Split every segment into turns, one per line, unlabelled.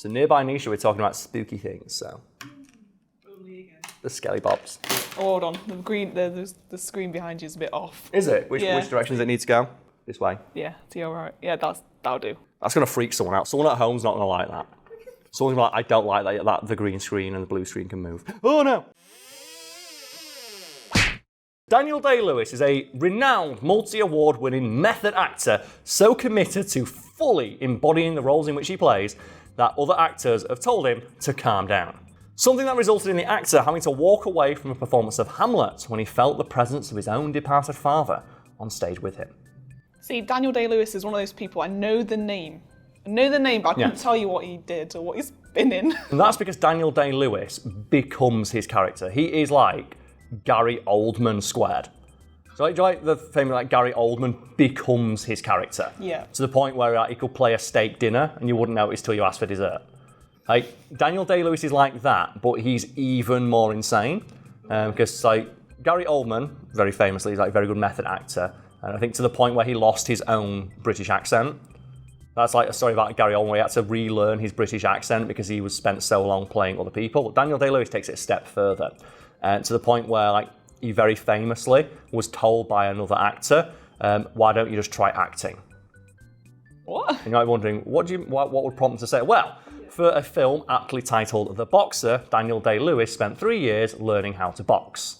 So nearby Nisha, we're talking about spooky things, so. The skelly bobs.
Oh, hold on. The screen behind you is a bit off.
Is it? Which direction does it need to go? This way?
Yeah, to your right. Yeah, that'll do.
That's going to freak someone out. Someone at home's not going to like that. Someone's like, I don't like that the green screen and the blue screen can move. Oh no! Daniel Day-Lewis is a renowned multi-award winning method actor so committed to fully embodying the roles in which he plays that other actors have told him to calm down. Something that resulted in the actor having to walk away from a performance of Hamlet when he felt the presence of his own departed father on stage with him.
See, Daniel Day-Lewis is one of those people, I know the name, but I couldn't tell you what he did or what he's been in.
And that's because Daniel Day-Lewis becomes his character. He is like Gary Oldman squared. So do you like the famous like Gary Oldman becomes his character?
Yeah.
To the point where he could play a steak dinner and you wouldn't notice till you asked for dessert. Like Daniel Day-Lewis is like that, but he's even more insane. Because like Gary Oldman, very famously, is like a very good method actor. And I think to the point where he lost his own British accent. That's like a story about Gary Oldman where he had to relearn his British accent because he was spent so long playing other people. Daniel Day-Lewis takes it a step further. To the point where like he very famously was told by another actor, why don't you just try acting?
What?
And you might be wondering, what would prompt him to say? Well, for a film aptly titled The Boxer, Daniel Day-Lewis spent 3 years learning how to box.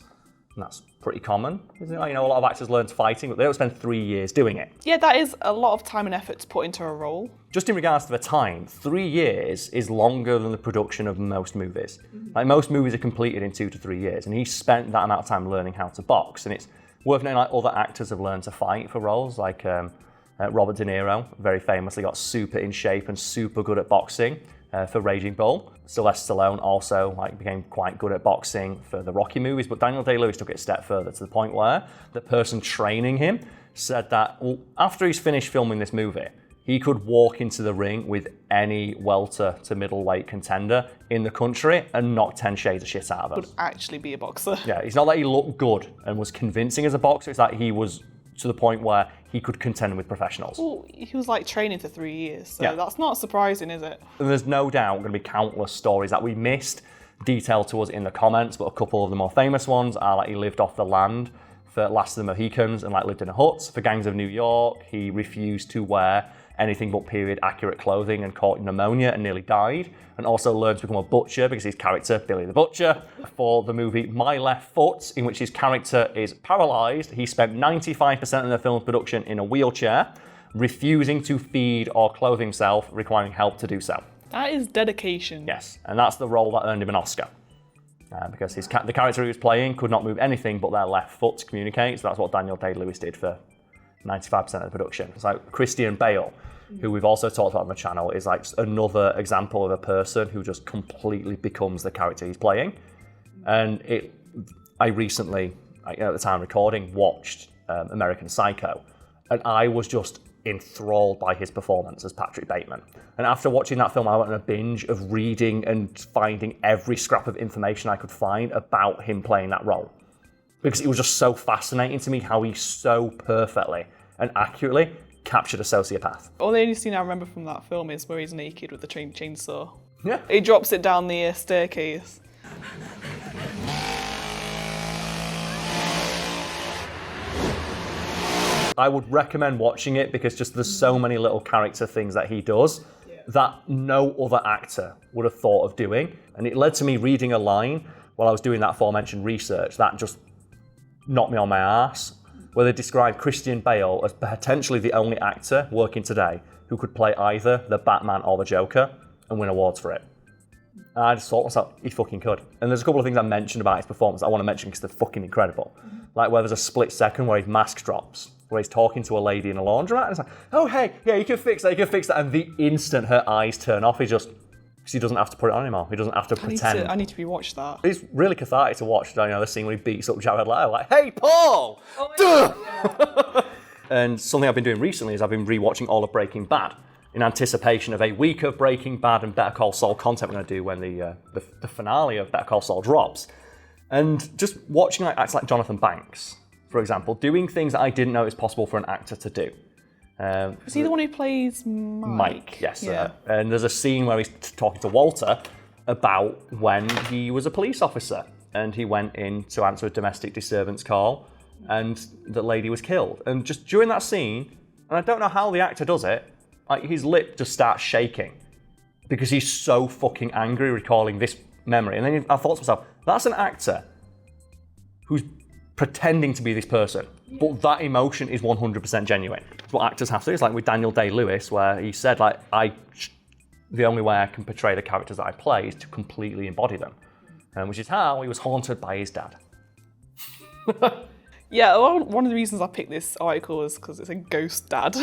And that's pretty common, isn't it? You know, a lot of actors learn fighting, but they don't spend 3 years doing it.
Yeah, that is a lot of time and effort to put into a role.
Just in regards to the time, 3 years is longer than the production of most movies. Like most movies are completed in 2 to 3 years, and he spent that amount of time learning how to box. And it's worth noting like other actors have learned to fight for roles, like Robert De Niro very famously got super in shape and super good at boxing for Raging Bull. Sylvester Stallone also became quite good at boxing for the Rocky movies, but Daniel Day-Lewis took it a step further to the point where the person training him said that after he's finished filming this movie, he could walk into the ring with any welter to middleweight contender in the country and knock 10 shades of shit out of them.
Would actually be a boxer.
Yeah, it's not that he looked good and was convincing as a boxer, it's that he was to the point where he could contend with professionals.
Well, he was training for 3 years, so that's not surprising, is it?
And there's no doubt going to be countless stories that we missed detailed to us in the comments, but a couple of the more famous ones are he lived off the land for Last of the Mohicans and lived in a hut. For Gangs of New York, he refused to wear anything but period accurate clothing and caught pneumonia and nearly died, and also learned to become a butcher because his character, Billy the Butcher. For the movie My Left Foot, in which his character is paralysed, he spent 95% of the film's production in a wheelchair, refusing to feed or clothe himself, requiring help to do so.
That is dedication.
Yes, and that's the role that earned him an Oscar. Because the character he was playing could not move anything but their left foot to communicate, so that's what Daniel Day-Lewis did for 95% of the production. It's like Christin Bale, who we've also talked about on the channel, is another example of a person who just completely becomes the character he's playing. And I recently, at the time of recording, watched American Psycho, and I was just enthralled by his performance as Patrick Bateman. And after watching that film, I went on a binge of reading and finding every scrap of information I could find about him playing that role. Because it was just so fascinating to me how he so perfectly and accurately captured a sociopath.
Well, the only scene I remember from that film is where he's naked with the chainsaw.
Yeah.
He drops it down the staircase.
I would recommend watching it because just there's so many little character things that he does that no other actor would have thought of doing. And it led to me reading a line while I was doing that aforementioned research that just knocked me on my arse, where they described Christian Bale as potentially the only actor working today who could play either the Batman or the Joker and win awards for it. And I just thought to myself, he fucking could. And there's a couple of things I mentioned about his performance I want to mention because they're fucking incredible. Like where there's a split second where his mask drops, where he's talking to a lady in a laundromat, and it's like, oh hey, yeah, you can fix that, and the instant her eyes turn off, because he doesn't have to put it on anymore. He doesn't have to pretend.
I need to rewatch that.
It's really cathartic to watch. The scene where he beats up Jared Leto, like, hey, Paul! Yeah. And something I've been doing recently is I've been rewatching all of Breaking Bad in anticipation of a week of Breaking Bad and Better Call Saul content we're going to do when the finale of Better Call Saul drops. And just watching acts like Jonathan Banks, for example, doing things that I didn't know it was possible for an actor to do.
Is he the one who plays Mike?
Yes.
Yeah.
And there's a scene where he's talking to Walter about when he was a police officer and he went in to answer a domestic disturbance call and the lady was killed. And just during that scene, and I don't know how the actor does it, like his lip just starts shaking because he's so fucking angry recalling this memory. And then I thought to myself, that's an actor who's pretending to be this person, but that emotion is 100% genuine. It's what actors have to do. It's like with Daniel Day-Lewis, where he said, like, the only way I can portray the characters that I play is to completely embody them, which is how he was haunted by his dad.
Yeah, one of the reasons I picked this article is because it's a ghost dad.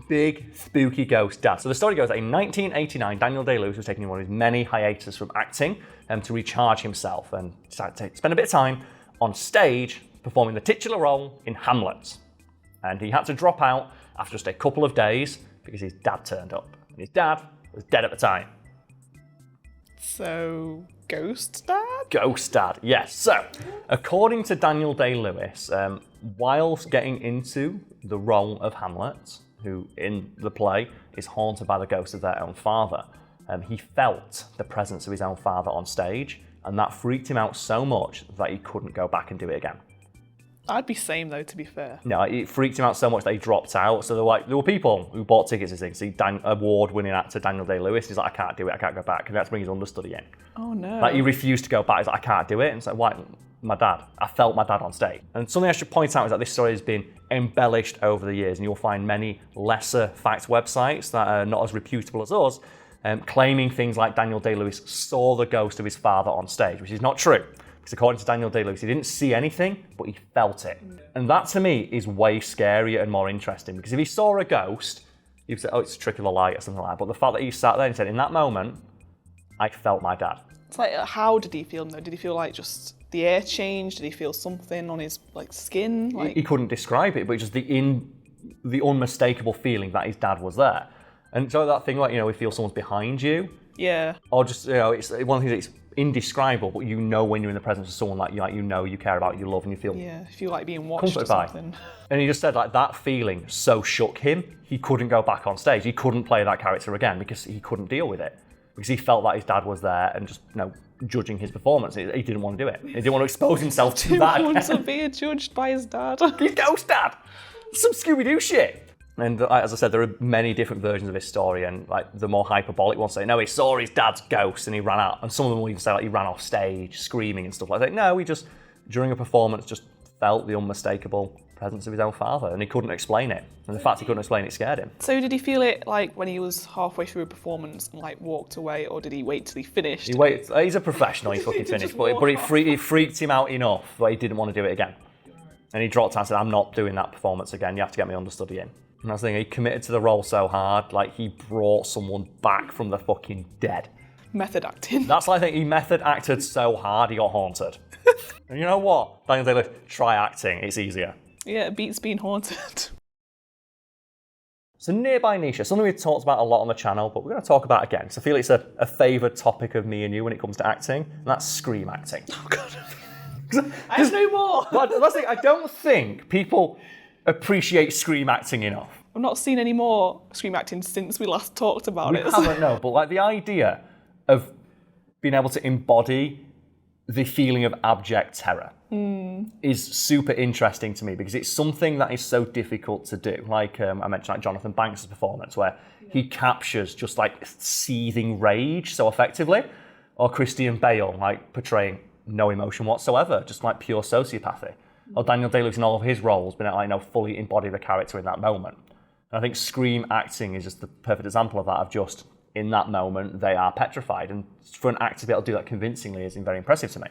Big, spooky ghost dad. So the story goes that in 1989, Daniel Day-Lewis was taking one of his many hiatus from acting to recharge himself and decided to spend a bit of time on stage performing the titular role in Hamlet. And he had to drop out after just a couple of days because his dad turned up. And his dad was dead at the time.
So, ghost dad?
Ghost dad, yes. So, according to Daniel Day-Lewis, whilst getting into the role of Hamlet, who in the play is haunted by the ghost of their own father, he felt the presence of his own father on stage, and that freaked him out so much that he couldn't go back and do it again.
I'd be same though, to be fair.
No, it freaked him out so much that he dropped out. So there were people who bought tickets to things. See, award-winning actor Daniel Day-Lewis, he's like, I can't do it, I can't go back. And that's bring his understudy in.
Oh no.
Like he refused to go back. He's like, I can't do it. And it's like, why? My dad. I felt my dad on stage. And something I should point out is that this story has been embellished over the years, and you'll find many lesser fact websites that are not as reputable as us, claiming things like Daniel Day-Lewis saw the ghost of his father on stage, which is not true. Because according to Daniel Day-Lewis, he didn't see anything, but he felt it. And that to me is way scarier and more interesting, because if he saw a ghost, he'd say, oh, it's a trick of the light or something like that. But the fact that he sat there and said, in that moment, I felt my dad.
It's like, how did he feel though? Did he feel like just the air changed? Did he feel something on his skin?
He couldn't describe it, but just the unmistakable feeling that his dad was there. And so that thing like, we feel someone's behind you.
Yeah.
Or just, it's one thing that's indescribable, but when you're in the presence of someone you care about, you love, and you feel
if you like being watched or something.
And he just said like that feeling so shook him, he couldn't go back on stage. He couldn't play that character again because he couldn't deal with it. Because he felt that his dad was there and just, judging his performance. He didn't want to do it. He didn't want to expose himself to that.
He didn't want to be judged by his dad.
His ghost dad! Some Scooby-Doo shit! And as I said, there are many different versions of this story, and the more hyperbolic ones say, no, he saw his dad's ghost and he ran out. And some of them will even say he ran off stage screaming and stuff like that. No, he just, during a performance, just felt the unmistakable presence of his own father, and he couldn't explain it. And the fact he couldn't explain it scared him.
So did he feel it when he was halfway through a performance and walked away, or did he wait till he finished?
He waited. He's a professional. He fucking finished, but it freaked him out enough that he didn't want to do it again. And he dropped out and said, "I'm not doing that performance again. You have to get me understudy in." And that's the thing. He committed to the role so hard, he brought someone back from the fucking dead.
Method acting.
That's he method acted so hard he got haunted. And you know what? Daniel Day-Lewis, try acting. It's easier.
Yeah, it beats being haunted.
So Nearby Nisha, something we've talked about a lot on the channel, but we're going to talk about again. So I feel it's a favoured topic of me and you when it comes to acting, and that's scream acting.
Oh God. I have no more.
That's the thing, I don't think people appreciate scream acting enough.
I've not seen any more scream acting since we last talked about it.
We haven't, no, but the idea of being able to embody the feeling of abject terror is super interesting to me, because it's something that is so difficult to do. I mentioned Jonathan Banks' performance, where he captures just seething rage so effectively, or Christin Bale portraying no emotion whatsoever, just pure sociopathy. Or Daniel Day-Lewis in all of his roles been able to fully embody the character in that moment. And I think scream acting is just the perfect example of that, of just in that moment they are petrified, and for an actor to be able to do that convincingly is very impressive to me.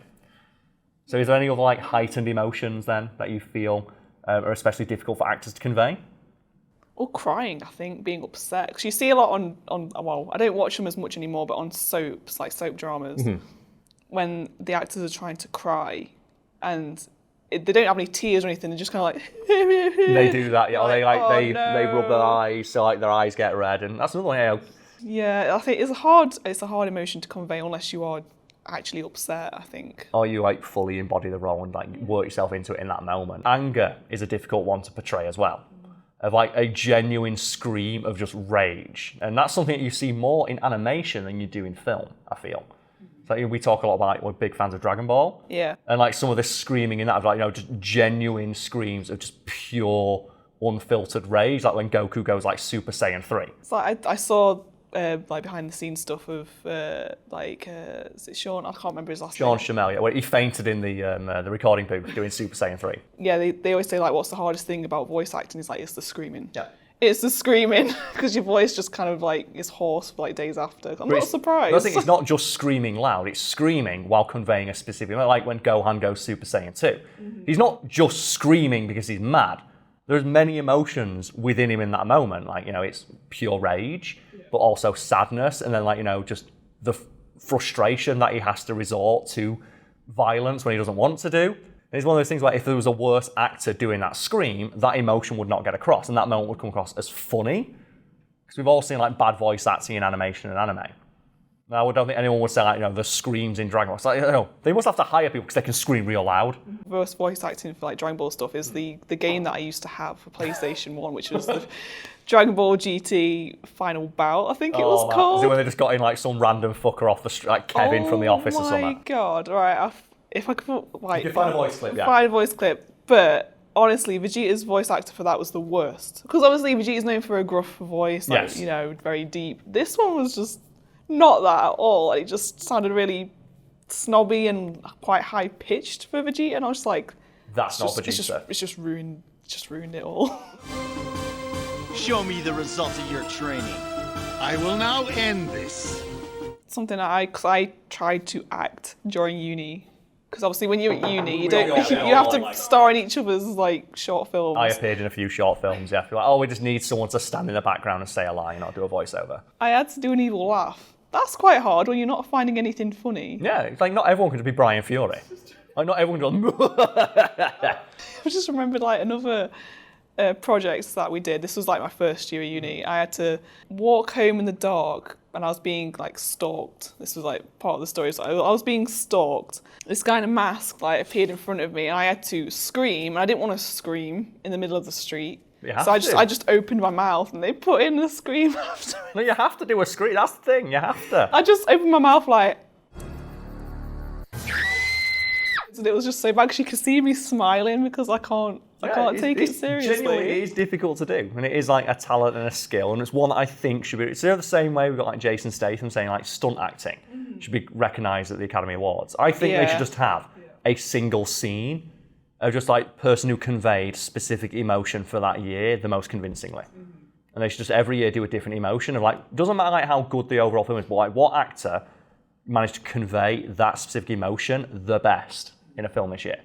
So is there any other heightened emotions then that you feel are especially difficult for actors to convey?
Or crying, I think, being upset. Because you see a lot on I don't watch them as much anymore, but on soaps, soap dramas, when the actors are trying to cry and they don't have any tears or anything, they're just kind of
They do that, yeah. They
no.
rub their eyes so their eyes get red, and that's another one.
Yeah, I think it's a hard emotion to convey unless you are actually upset, I think.
Or you fully embody the role and work yourself into it in that moment. Anger is a difficult one to portray as well. of like a genuine scream of just rage. And that's something that you see more in animation than you do in film, I feel. So we talk a lot about, like, we're big fans of Dragon Ball.
Yeah.
And like some of this screaming in that, of like, just genuine screams of just pure, unfiltered rage, like when Goku goes like Super Saiyan 3.
It's like I saw like behind the scenes stuff of is it Sean? I can't remember his last name.
Sean Shamel, where he fainted in the recording booth doing Super Saiyan 3.
Yeah, they always say like, what's the hardest thing about voice acting? It's like, it's the screaming.
Yeah.
It's the screaming, because your voice just kind of like is hoarse for like days after. I'm not surprised.
I think it's not just screaming loud, it's screaming while conveying a specific, like when Gohan goes Super Saiyan 2. He's not just screaming because he's mad. There's many emotions within him in that moment, like, it's pure rage, but also sadness, and then like, just the frustration that he has to resort to violence when he doesn't want to do. And it's one of those things where if there was a worse actor doing that scream, that emotion would not get across, and that moment would come across as funny. Because we've all seen like bad voice acting in animation and anime. Now, I don't think anyone would say like, the screams in Dragon Ball. It's like, they must have to hire people because they can scream real loud.
Worst voice acting for like Dragon Ball stuff is the game that I used to have for PlayStation 1, which was the Dragon Ball GT Final Bout, I think it was called.
Is it when they just got in like some random fucker off the street, like Kevin from The Office or something?
Oh my god! Right, if I could put like,
you can find a voice clip, yeah.
Find a voice clip, but honestly, Vegeta's voice actor for that was the worst. Because obviously Vegeta's known for a gruff voice, like,
yes.
Very deep. This one was just not that at all. It just sounded really snobby and quite high pitched for Vegeta, and I was just like,
that's not Vegeta.
It's just ruined it all.
Show me the result of your training. I will now end this.
Something that I tried to act during uni. Because obviously when you're at uni, you have to star in each other's like short films.
I appeared in a few short films, yeah. You're like, we just need someone to stand in the background and say a line, not do a voiceover. I
had to do an evil laugh. That's quite hard when you're not finding anything funny.
Yeah, it's like not everyone could be Brian Fury. Like not everyone could go,
I just remembered like another projects that we did. This was like my first year at uni. I had to walk home in the dark and I was being like stalked. This was like part of the story. So I was being stalked. This guy in a mask like appeared in front of me and I had to scream. And I didn't want to scream in the middle of the street. So I just opened my mouth and they put in a scream after me.
No, you have to do a scream. That's the thing. You have to.
I just opened my mouth like... And it was just so bad because you could see me smiling because I can't take it seriously.
Genuinely, it is difficult to do, and it is like a talent and a skill, and it's one that I think should be. It's the same way we've got like Jason Statham saying like stunt acting should be recognised at the Academy Awards. I think they should just have a single scene of just like person who conveyed specific emotion for that year the most convincingly, and they should just every year do a different emotion of like doesn't matter like how good the overall film is, but like what actor managed to convey that specific emotion the best in a film this year.